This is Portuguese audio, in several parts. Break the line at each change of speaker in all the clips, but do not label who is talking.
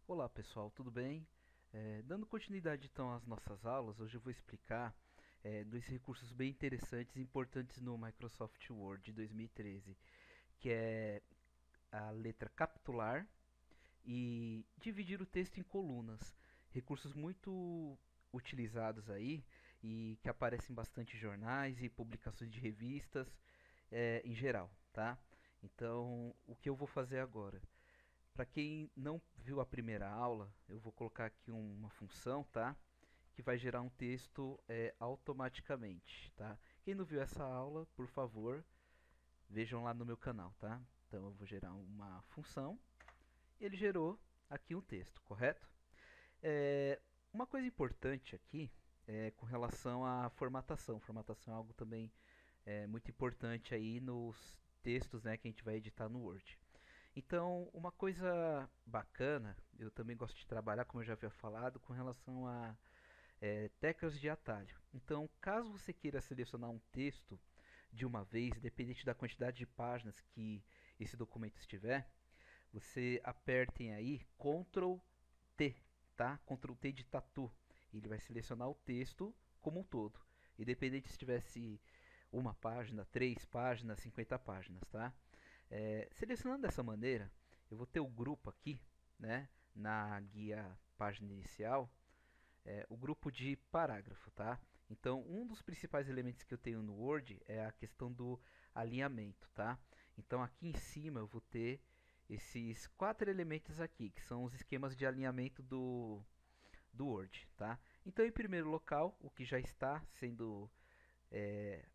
Olá pessoal, tudo bem? Dando continuidade então às nossas aulas, hoje eu vou explicar dois recursos bem interessantes e importantes no Microsoft Word de 2013, que é a letra capitular e dividir o texto em colunas. Recursos muito utilizados aí e que aparecem bastante em jornais e publicações de revistas em geral, tá? Então, o que eu vou fazer agora? Para quem não viu a primeira aula, eu vou colocar aqui uma função, tá? Que vai gerar um texto automaticamente, tá? Quem não viu essa aula, por favor, vejam lá no meu canal, tá? Então eu vou gerar uma função. Ele gerou aqui um texto, correto? Uma coisa importante aqui é com relação à formatação. Formatação é algo também muito importante aí nos textos, né, que a gente vai editar no Word. Então, uma coisa bacana, eu também gosto de trabalhar, como eu já havia falado, com relação a teclas de atalho. Então, caso você queira selecionar um texto de uma vez, independente da quantidade de páginas que esse documento estiver, você apertem aí Ctrl T, tá? Ctrl T de tatu. Ele vai selecionar o texto como um todo, independente se tivesse uma página, 3 páginas, 50 páginas, tá? Selecionando dessa maneira, eu vou ter o grupo aqui, né, na guia página inicial, o grupo de parágrafo, tá? Então, um dos principais elementos que eu tenho no Word é a questão do alinhamento, tá? Então, aqui em cima eu vou ter esses 4 elementos aqui, que são os esquemas de alinhamento do Word, tá? Então, em primeiro local, o que já está sendo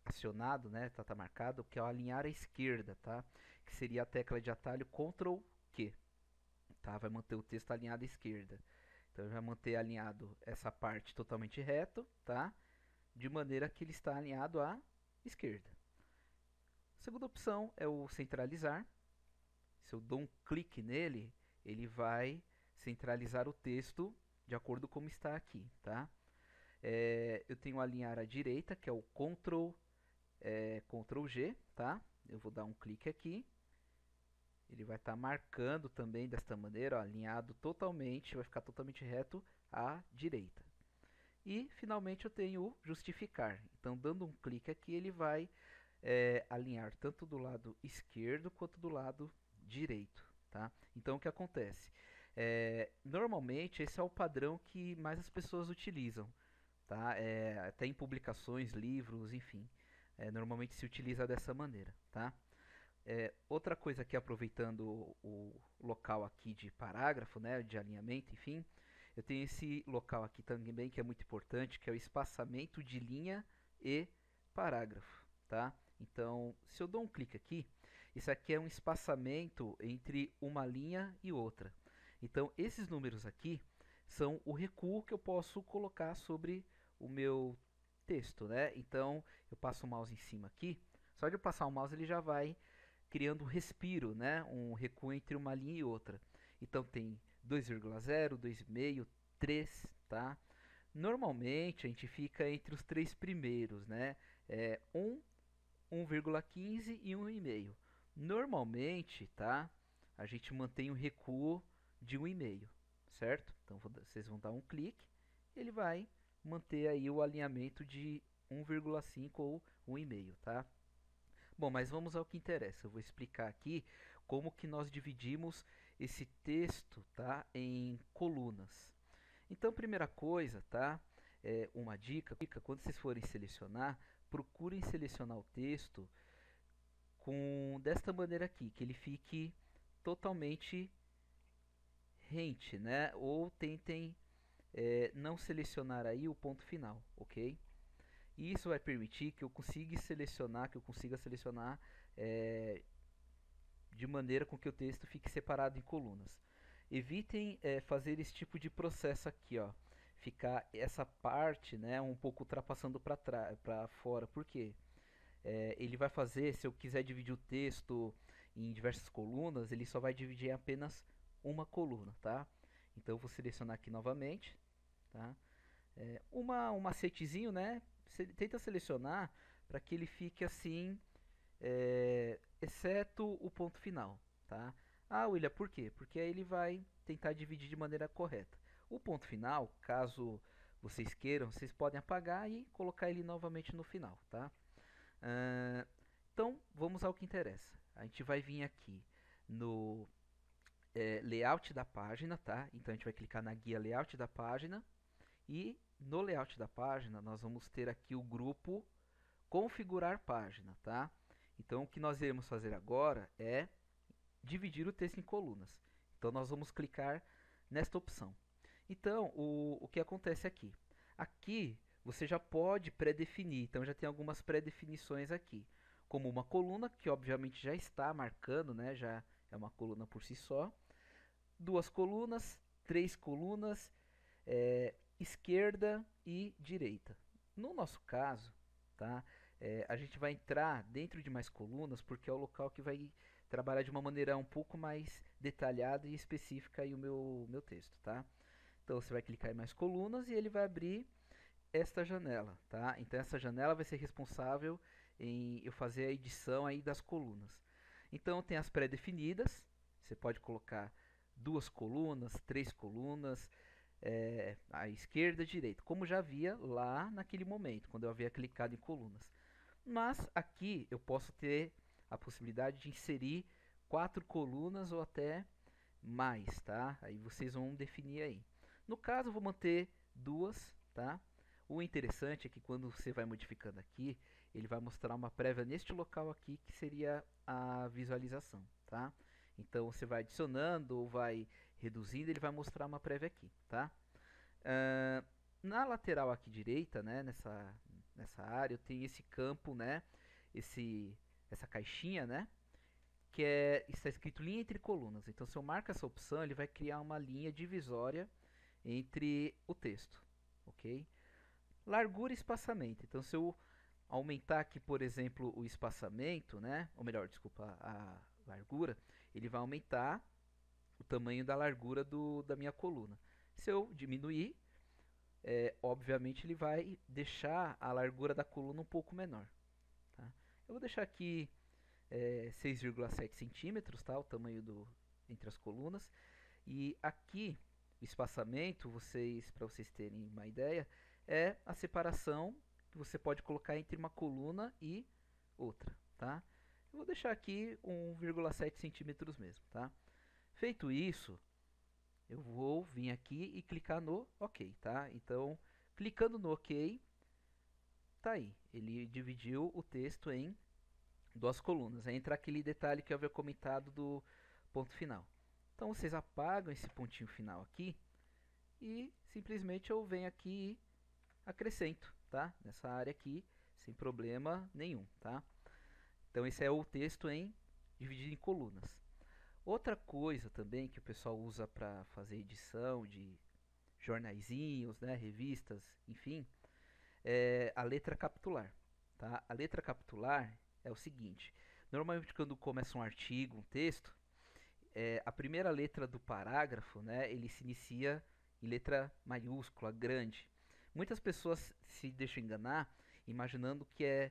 acionado, né, tá marcado, que é o alinhar à esquerda, tá? Que seria a tecla de atalho Ctrl Q, tá? Vai manter o texto alinhado à esquerda. Então vai manter alinhado essa parte totalmente reto, tá? De maneira que ele está alinhado à esquerda. A segunda opção é o centralizar. Se eu dou um clique nele, ele vai centralizar o texto de acordo com como está aqui, tá? Eu tenho alinhar à direita, que é o Ctrl G, tá? Eu vou dar um clique aqui. Ele vai estar marcando também desta maneira, ó, alinhado totalmente, vai ficar totalmente reto à direita. E finalmente eu tenho o justificar. Então, dando um clique aqui, ele vai alinhar tanto do lado esquerdo quanto do lado direito. Tá? Então, o que acontece? Normalmente, esse é o padrão que mais as pessoas utilizam. Tá? Até em publicações, livros, enfim. Normalmente se utiliza dessa maneira. Tá? Outra coisa que aproveitando o local aqui de parágrafo, né, de alinhamento, enfim, eu tenho esse local aqui também que é muito importante, que é o espaçamento de linha e parágrafo, tá? Então, se eu dou um clique aqui, isso aqui é um espaçamento entre uma linha e outra. Então, esses números aqui são o recuo que eu posso colocar sobre o meu texto, né? Então, eu passo o mouse em cima aqui, só de eu passar o mouse ele já vai criando um respiro, né? Um recuo entre uma linha e outra. Então tem 2,0, 2,5, 3, tá? Normalmente a gente fica entre os 3 primeiros, né? 1, 1,15 e 1,5. Normalmente, tá? A gente mantém um recuo de 1,5, certo? Então vocês vão dar um clique, ele vai manter aí o alinhamento de 1,5 ou 1,5, tá? Bom, mas vamos ao que interessa. Eu vou explicar aqui como que nós dividimos esse texto, tá, em colunas. Então, primeira coisa, tá, uma dica, quando vocês forem selecionar, procurem selecionar o texto com desta maneira aqui, que ele fique totalmente rente, né? Ou tentem não selecionar aí o ponto final, ok? E isso vai permitir que eu consiga selecionar de maneira com que o texto fique separado em colunas. Evitem fazer esse tipo de processo aqui, ó, ficar essa parte, né, um pouco ultrapassando para fora. Por quê? Ele vai fazer, se eu quiser dividir o texto em diversas colunas, ele só vai dividir em apenas uma coluna, tá? Então eu vou selecionar aqui novamente, tá? Um macetezinho, né? Tenta selecionar para que ele fique assim, exceto o ponto final, tá? Ah, William, por quê? Porque aí ele vai tentar dividir de maneira correta. O ponto final, caso vocês queiram, vocês podem apagar e colocar ele novamente no final, tá? Ah, então, vamos ao que interessa. A gente vai vir aqui no layout da página, tá? Então, a gente vai clicar na guia layout da página e no layout da página nós vamos ter aqui o grupo configurar página, tá? Então, o que nós iremos fazer agora é dividir o texto em colunas. Então, nós vamos clicar nesta opção. Então, o que acontece aqui? Aqui, você já pode pré-definir. Então, já tem algumas pré-definições aqui. Como uma coluna, que obviamente já está marcando, né? Já é uma coluna por si só. 2 colunas, 3 colunas, esquerda e direita. No nosso caso, tá? A gente vai entrar dentro de mais colunas porque é o local que vai trabalhar de uma maneira um pouco mais detalhada e específica aí o meu texto, tá? Então você vai clicar em mais colunas e ele vai abrir esta janela, tá? Então essa janela vai ser responsável em eu fazer a edição aí das colunas. Então tem as pré-definidas, você pode colocar 2 colunas, 3 colunas, à esquerda e direita, como já havia lá naquele momento, quando eu havia clicado em colunas. Mas aqui eu posso ter a possibilidade de inserir 4 colunas ou até mais, tá? Aí vocês vão definir aí. No caso, eu vou manter 2, tá? O interessante é que quando você vai modificando aqui, ele vai mostrar uma prévia neste local aqui, que seria a visualização, tá? Então, você vai adicionando ou vai reduzindo, ele vai mostrar uma prévia aqui, tá? Na lateral aqui direita, né, nessa área, eu tenho esse campo, né, essa caixinha, né, que está escrito linha entre colunas. Então, se eu marco essa opção, ele vai criar uma linha divisória entre o texto, ok? Largura e espaçamento. Então, se eu aumentar aqui, por exemplo, o espaçamento, né, ou melhor, desculpa, a largura, ele vai aumentar o tamanho da largura da minha coluna. Se eu diminuir, obviamente ele vai deixar a largura da coluna um pouco menor. Tá? Eu vou deixar aqui 6,7 centímetros, tá? O tamanho entre as colunas. E aqui, o espaçamento, para vocês terem uma ideia, é a separação que você pode colocar entre uma coluna e outra. Tá? Eu vou deixar aqui 1,7 centímetros mesmo. Tá? Feito isso, eu vou vir aqui e clicar no OK, tá? Então, clicando no OK, tá aí. Ele dividiu o texto em 2 colunas. Aí entra aquele detalhe que eu havia comentado do ponto final. Então, vocês apagam esse pontinho final aqui e simplesmente eu venho aqui e acrescento, tá? Nessa área aqui, sem problema nenhum, tá? Então, esse é o texto dividido em colunas. Outra coisa também que o pessoal usa para fazer edição de jornaizinhos, né, revistas, enfim, é a letra capitular. Tá? A letra capitular é o seguinte: normalmente quando começa um artigo, um texto, a primeira letra do parágrafo, né, ele se inicia em letra maiúscula, grande. Muitas pessoas se deixam enganar imaginando que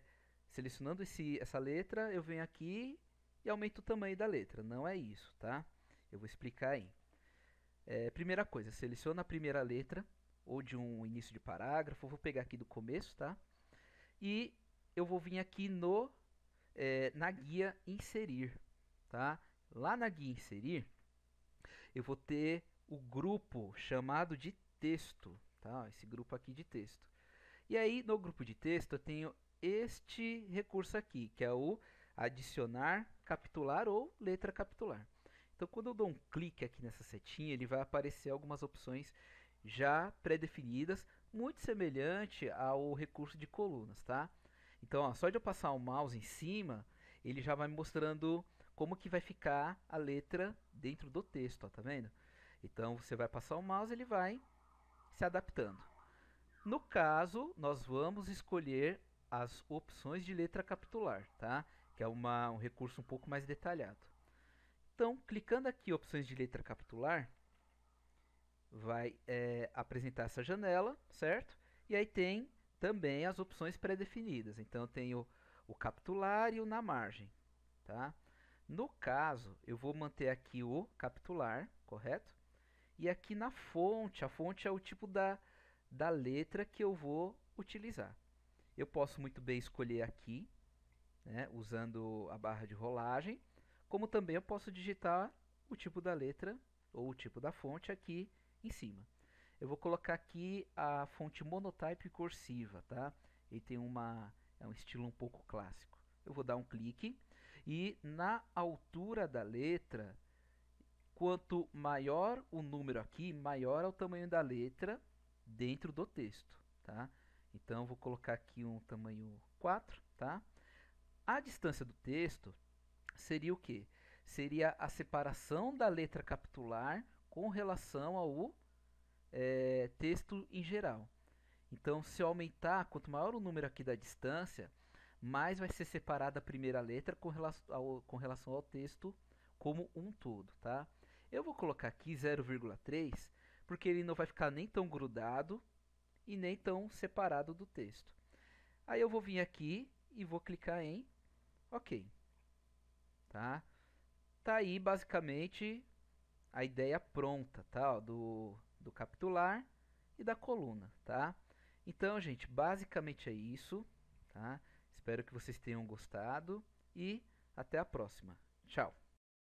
selecionando essa letra, eu venho aqui e aumento o tamanho da letra. Não é isso, tá? Eu vou explicar aí. Primeira coisa, seleciona a primeira letra ou de um início de parágrafo. Vou pegar aqui do começo, tá? E eu vou vir aqui na guia inserir, tá? Lá na guia inserir, eu vou ter o grupo chamado de texto, tá? Esse grupo aqui de texto. E aí no grupo de texto eu tenho este recurso aqui, que é o adicionar capitular ou letra capitular. Então, quando eu dou um clique aqui nessa setinha, ele vai aparecer algumas opções já pré-definidas, muito semelhante ao recurso de colunas, tá? Então, ó, só de eu passar o mouse em cima, ele já vai me mostrando como que vai ficar a letra dentro do texto, ó, tá vendo? Então, você vai passar o mouse, ele vai se adaptando. No caso, nós vamos escolher as opções de letra capitular, tá? Que é um recurso um pouco mais detalhado. Então, clicando aqui em opções de letra capitular, vai apresentar essa janela, certo? E aí tem também as opções pré-definidas. Então, eu tenho o capitular e o na margem, tá? No caso, eu vou manter aqui o capitular, correto? E aqui na fonte, a fonte é o tipo da letra que eu vou utilizar. Eu posso muito bem escolher aqui, né, usando a barra de rolagem, como também eu posso digitar o tipo da letra ou o tipo da fonte aqui em cima. Eu vou colocar aqui a fonte monotype cursiva, tá? Ele tem é um estilo um pouco clássico. Eu vou dar um clique e na altura da letra, quanto maior o número aqui, maior é o tamanho da letra dentro do texto, tá? Então eu vou colocar aqui um tamanho 4, tá? A distância do texto seria o quê? Seria a separação da letra capitular com relação ao texto em geral. Então, se eu aumentar, quanto maior o número aqui da distância, mais vai ser separada a primeira letra com relação ao texto como um todo, tá? Eu vou colocar aqui 0,3 porque ele não vai ficar nem tão grudado e nem tão separado do texto. Aí eu vou vir aqui e vou clicar em OK, tá? Tá aí basicamente a ideia pronta, tá? Ó, do capitular e da coluna, tá? Então, gente, basicamente é isso, tá? Espero que vocês tenham gostado e até a próxima. Tchau!